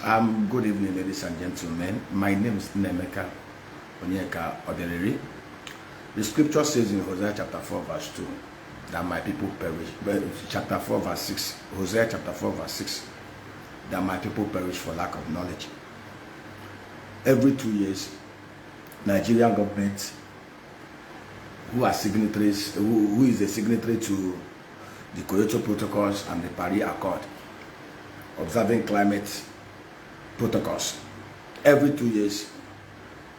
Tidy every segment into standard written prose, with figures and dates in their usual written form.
Good evening, ladies and gentlemen. My name is Nemeka Onyeka Odeleri. The scripture says in Hosea chapter 4 verse 2 that my people perish. But chapter 4 verse 6, Hosea chapter 4 verse 6, that my people perish for lack of knowledge. Every 2 years, Nigerian government, who are signatories, who is a signatory to the Kyoto Protocols and the Paris Accord, observing climate protocols. Every 2 years,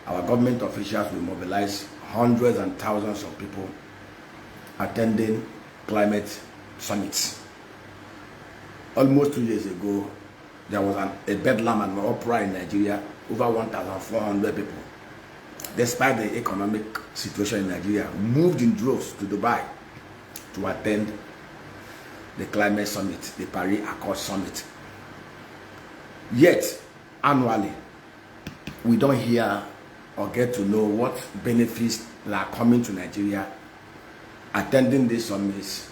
our government officials will mobilize hundreds and thousands of people attending climate summits. Almost 2 years ago, there was a bedlam and uproar in Nigeria, over 1,400 people, despite the economic situation in Nigeria, moved in droves to Dubai to attend the climate summit, the Paris Accord summit. Yet, annually, we don't hear or get to know what benefits that are coming to Nigeria, attending these summits,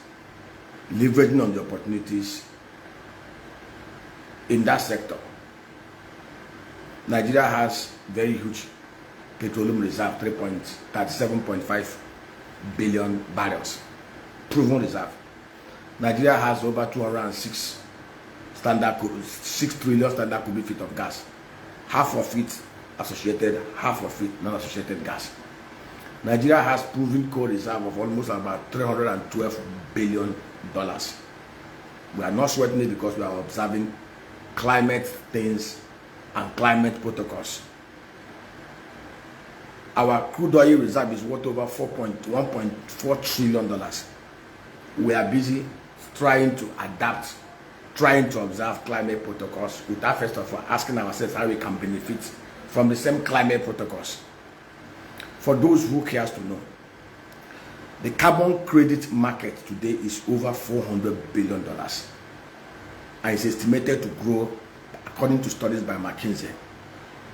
leveraging on the opportunities in that sector. Nigeria has very huge petroleum reserve, 37.5 billion barrels, proven reserve. Nigeria has over 206 6 trillion standard cubic feet of gas, half of it associated, half of it non-associated gas. Nigeria has proven coal reserve of almost about $312 billion. We are not sweating it because we are observing climate things and climate protocols. Our crude oil reserve is worth over $1.4 trillion. We are busy trying to adapt, trying to observe climate protocols without first of all asking ourselves how we can benefit from the same climate protocols. For those who cares to know, the carbon credit market today is over $400 billion and is estimated to grow, according to studies by McKinsey,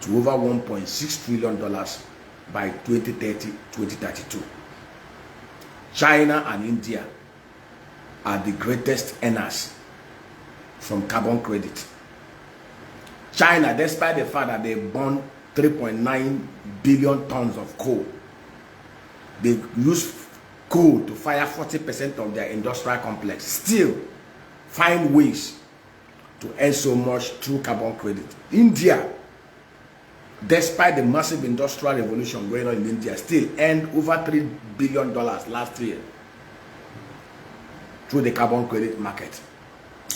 to over $1.6 trillion by 2030-2032. China and India are the greatest earners from carbon credit. China, despite the fact that they burn 3.9 billion tons of coal, they use coal to fire 40% of their industrial complex, still find ways to earn so much through carbon credit. India, despite the massive industrial revolution going on in India, still earned over $3 billion last year through the carbon credit market.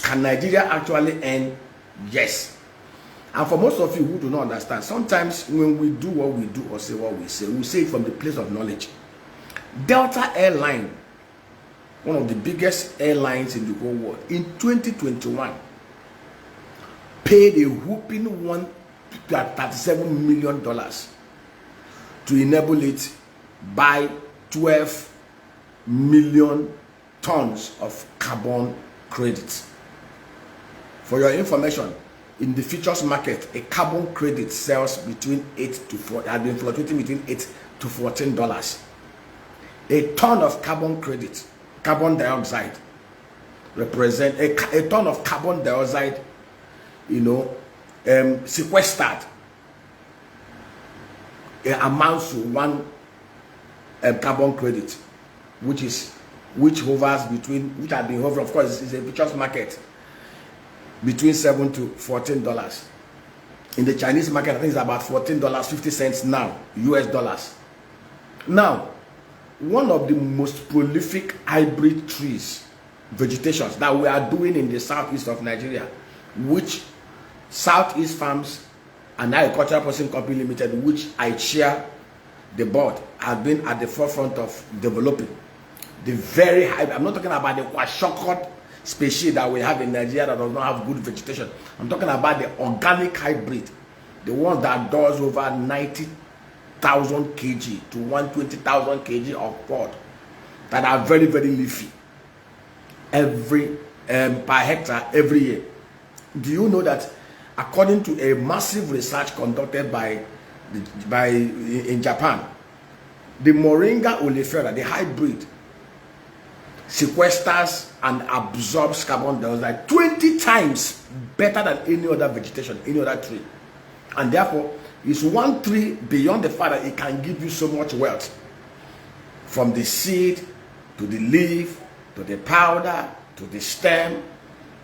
Can Nigeria actually earn? Yes. And for most of you who do not understand, sometimes when we do what we do or say what we say it from the place of knowledge. Delta Airline, one of the biggest airlines in the whole world, in 2021 paid a whooping $37 million to enable it buy 12 million tons of carbon credits. For your information, in the futures market, a carbon credit sells between $8 to $4, has been fluctuating between $8 to $14. A ton of carbon credit, carbon dioxide, represent a ton of carbon dioxide, sequestered, amounts to one carbon credit, which has been hovering, of course, is a futures market, between $7 to $14. In the Chinese market, I think it's about $14.50 now, US dollars. Now, one of the most prolific hybrid trees, vegetations that we are doing in the southeast of Nigeria, which Southeast Farms and Agricultural Processing Company Limited, which I chair the board, have been at the forefront of developing. The very high, I'm not talking about the kwashokot species that we have in Nigeria that does not have good vegetation. I'm talking about the organic hybrid, the one that does over 90,000 kg to 120,000 kg of pod, that are very, very leafy per hectare every year. Do you know that according to a massive research conducted in Japan, the Moringa Olifera, the hybrid, sequesters and absorbs carbon dioxide 20 times better than any other vegetation, any other tree. And therefore, it's one tree beyond the fact that it can give you so much wealth. From the seed, to the leaf, to the powder, to the stem,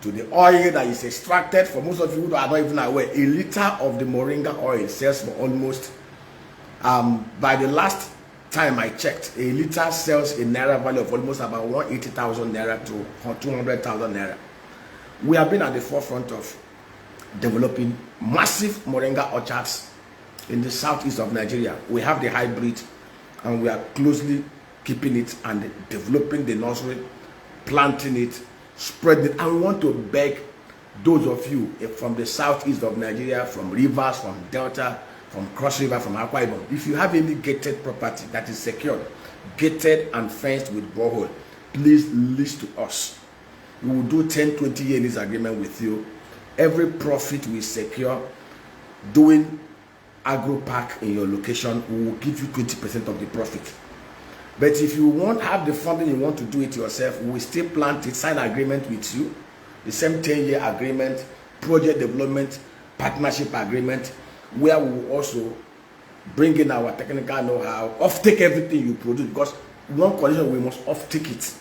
to the oil that is extracted. For most of you who are not even aware, a liter of the Moringa oil sells for almost, by the last time I checked, a liter sells a naira value of almost about 180,000 naira to 200,000 naira. We have been at the forefront of developing massive Moringa orchards in the southeast of Nigeria. We have the hybrid, and we are closely keeping it and developing the nursery, planting it, spreading it. And we want to beg those of you from the southeast of Nigeria, from rivers, from Delta, from Cross River, from Akwa Ibom, if you have any gated property that is secured, gated and fenced with borehole, please list to us. We will do 10-20 year lease agreement with you. Every profit we secure doing agro park in your location, we will give you 20% of the profit. But if you won't have the funding, you want to do it yourself, we will still plant it, sign agreement with you, the same 10-year agreement, project development, partnership agreement, where we will also bring in our technical know-how, off-take everything you produce, because one condition, we must off-take it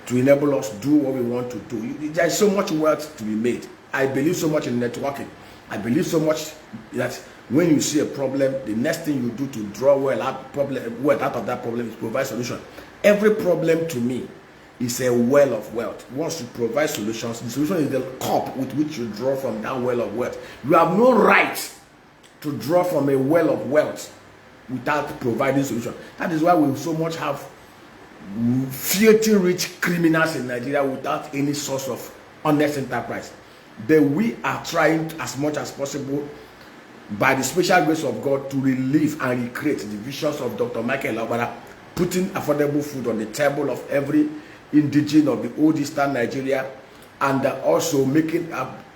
to enable us to do what we want to do. There is so much wealth to be made. I believe so much in networking. I believe so much that when you see a problem, the next thing you do to draw wealth out of that problem is provide solution. Every problem to me is a well of wealth. Once you provide solutions, the solution is the cup with which you draw from that well of wealth. You have no right to draw from a well of wealth without providing solution. That is why we so much have filthy rich criminals in Nigeria without any source of honest enterprise. But we are trying as much as possible, by the special grace of God, to relieve and recreate the visions of Dr. Michael Obara, putting affordable food on the table of every indigene of the old eastern Nigeria, and also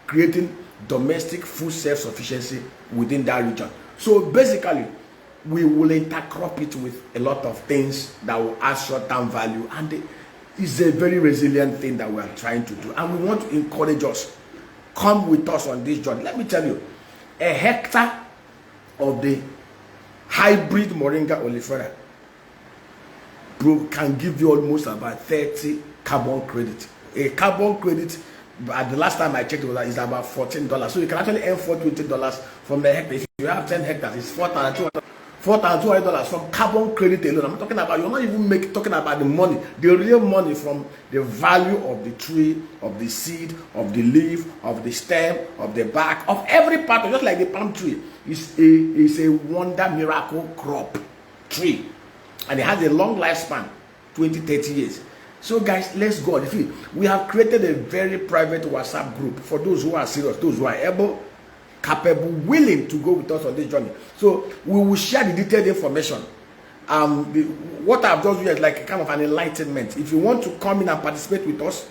creating domestic food self-sufficiency within that region. So basically, we will intercrop it with a lot of things that will add short-term value, and it's a very resilient thing that we are trying to do, and we want to encourage us. Come with us on this journey. Let me tell you, a hectare of the hybrid Moringa Olifera can give you almost about 30 carbon credit. A carbon credit, at the last time I checked, is about $14. So you can actually earn $420 from the hectare. If you have 10 hectares, it's $4,200 from carbon credit alone. I'm talking about, you're not even talking about the money, the real money from the value of the tree, of the seed, of the leaf, of the stem, of the bark, of every part, just like the palm tree. It's a wonder miracle crop tree. And it has a long lifespan, 20-30 years. So guys, let's go. We have created a very private WhatsApp group for those who are serious, those who are able, capable, willing to go with us on this journey. So we will share the detailed information. What I've just used is like a kind of an enlightenment. If you want to come in and participate with us,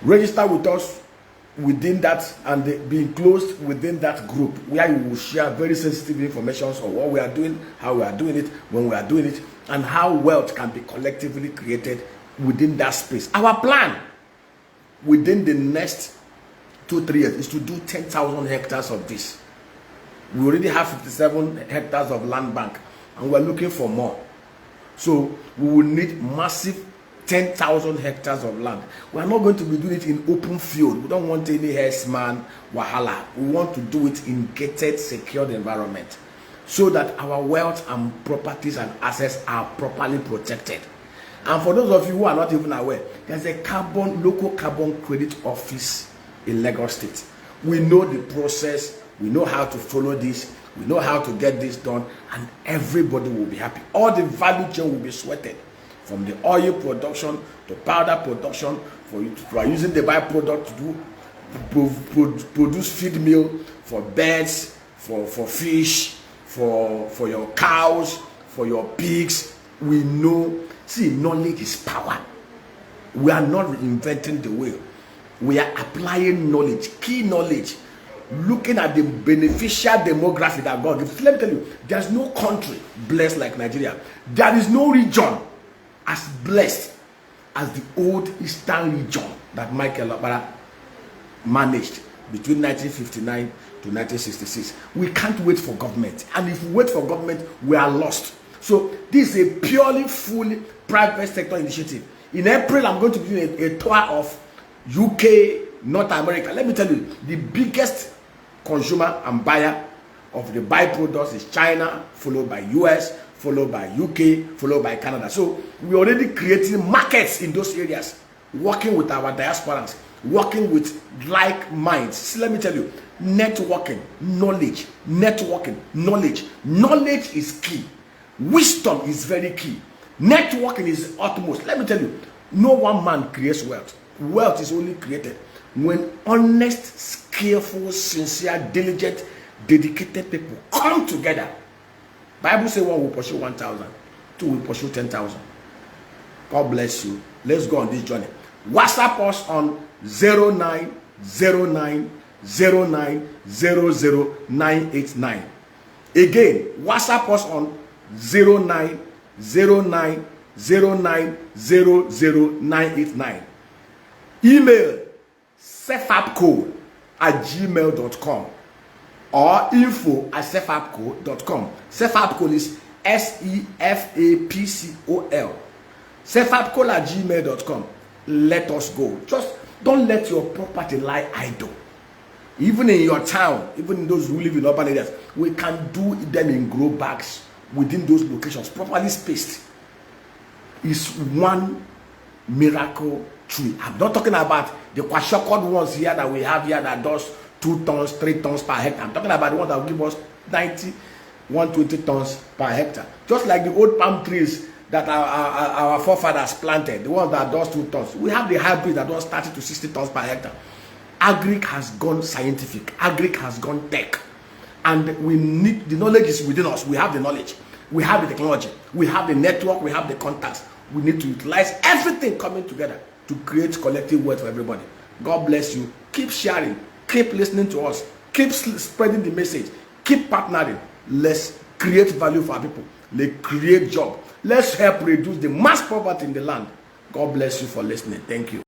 register with us within that and be enclosed within that group, where you will share very sensitive information on what we are doing, how we are doing it, when we are doing it, and how wealth can be collectively created within that space. Our plan within the next 2-3 years is to do 10,000 hectares of this. We already have 57 hectares of land bank, and we're looking for more. So we will need massive 10,000 hectares of land. We are not going to be doing it in open field. We don't want any herdsman wahala. We want to do it in gated, secured environment, so that our wealth and properties and assets are properly protected. And for those of you who are not even aware, there's a local carbon credit office in Lagos State. We know the process, we know how to follow this, we know how to get this done, and everybody will be happy. All the value chain will be sweated, from the oil production to powder production, for you to are using the byproduct to produce feed meal for birds, for fish, for your cows, for your pigs. We know, see, knowledge is power. We are not reinventing the wheel. We are applying knowledge, key knowledge, looking at the beneficial demography that God gives. Let me tell you, there's no country blessed like Nigeria. There is no region as blessed as the old Eastern region that Michael Obara managed between 1959 to 1966. We can't wait for government. And if we wait for government, we are lost. So this is a purely, fully private sector initiative. In April, I'm going to be doing a tour of UK, North America. Let me tell you, the biggest consumer and buyer of the byproducts is China, followed by US, followed by UK, followed by Canada. So we're already creating markets in those areas, working with our diasporans, working with like minds. See, let me tell you, networking, knowledge, knowledge is key. Wisdom is very key. Networking is utmost. Let me tell you, no one man creates wealth. Wealth is only created when honest, skillful, sincere, diligent, dedicated people come together. Bible says one will pursue 1,000, two will pursue 10,000. God bless you. Let's go on this journey. WhatsApp us on 090909000989. Again, WhatsApp us on 090909000989. Email sefapco@gmail.com or info@sefapco.com. Sefapco is SEFAPCOL. Sefapco@gmail.com. Let us go. Just don't let your property lie idle. Even in your town, even in those who live in urban areas, we can do them in grow bags within those locations, properly spaced. Is one miracle tree. I'm not talking about the kwashokod ones here that we have here that does 2 tons, 3 tons per hectare. I'm talking about the one that will give us 90, 120 tons per hectare. Just like the old palm trees that our forefathers planted, the ones that does 2 tons. We have the hybrid that does 30 to 60 tons per hectare. Agric has gone scientific. Agric has gone tech. And we need, the knowledge is within us. We have the knowledge. We have the technology. We have the network. We have the contacts. We need to utilize everything coming together to create collective wealth for everybody. God bless you. Keep sharing. Keep listening to us. Keep spreading the message. Keep partnering. Let's create value for our people. Let's create job. Let's help reduce the mass poverty in the land. God bless you for listening. Thank you.